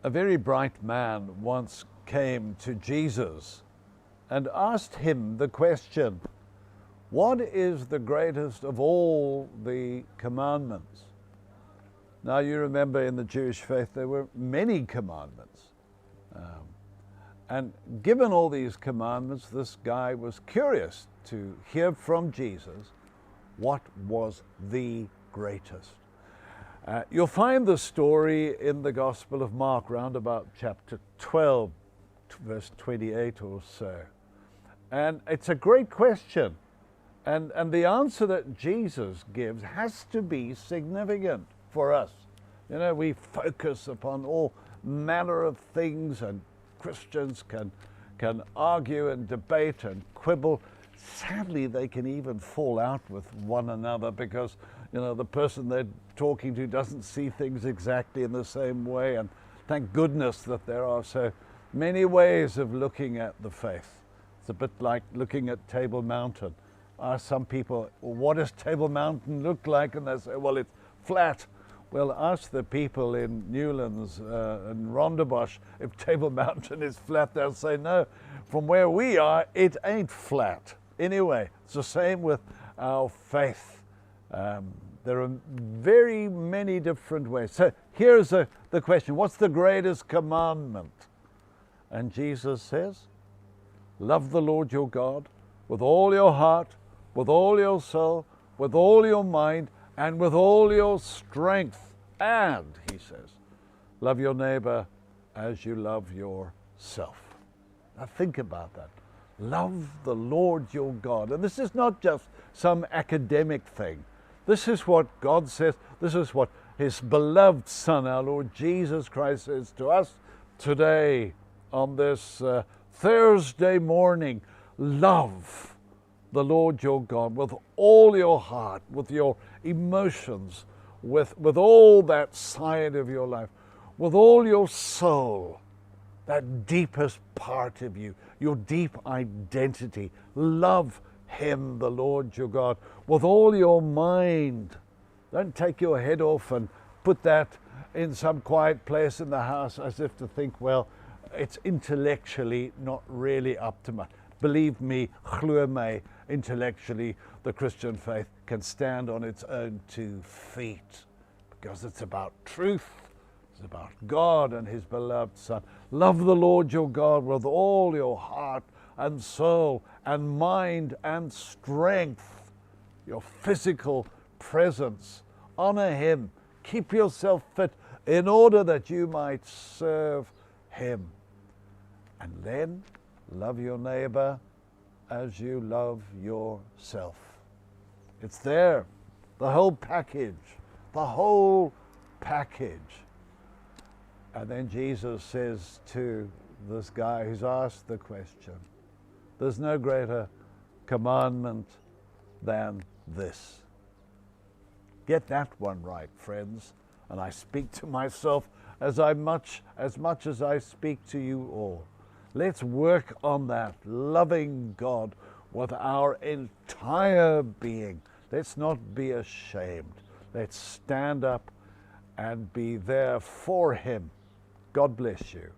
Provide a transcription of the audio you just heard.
A very bright man once came to Jesus and asked him the question, "What is the greatest of all the commandments?" Now you remember in the Jewish faith there were many commandments. And given all these commandments, this guy was curious to hear from Jesus what was the greatest. You'll find the story in the Gospel of Mark, round about chapter 12, verse 28 or so. And it's a great question. And the answer that Jesus gives has to be significant for us. You know, we focus upon all manner of things, and Christians can argue and debate and quibble. Sadly, they can even fall out with one another because, you know, the person they're talking to doesn't see things exactly in the same way. And thank goodness that there are so many ways of looking at the faith. It's a bit like looking at Table Mountain. Ask some people, well, what does Table Mountain look like? And they say, well, it's flat. Well, ask the people in Newlands and Rondebosch if Table Mountain is flat. They'll say, no, from where we are, it ain't flat. Anyway, it's the same with our faith. There are very many different ways. So here's the question, what's the greatest commandment? And Jesus says, love the Lord your God with all your heart, with all your soul, with all your mind, and with all your strength. And, he says, love your neighbor as you love yourself. Now think about that. Love the Lord your God. And this is not just some academic thing. This is what God says. This is what his beloved Son, our Lord Jesus Christ, says to us today on this Thursday morning. Love the Lord your God with all your heart, with your emotions, with all that side of your life, with all your soul, that deepest part of you, your deep identity. Love him, the Lord your God, with all your mind. Don't take your head off and put that in some quiet place in the house as if to think, well, it's intellectually not really up to much. Believe me, glo my, intellectually the Christian faith can stand on its own 2 feet because it's about truth. It's about God and his beloved Son. Love the Lord your God with all your heart and soul and mind and strength, your physical presence. Honor him. Keep yourself fit in order that you might serve him. And then love your neighbor as you love yourself. It's there, the whole package, the whole package. And then Jesus says to this guy who's asked the question, there's no greater commandment than this. Get that one right, friends. And I speak to myself as much as I speak to you all. Let's work on that, loving God with our entire being. Let's not be ashamed. Let's stand up and be there for him. God bless you.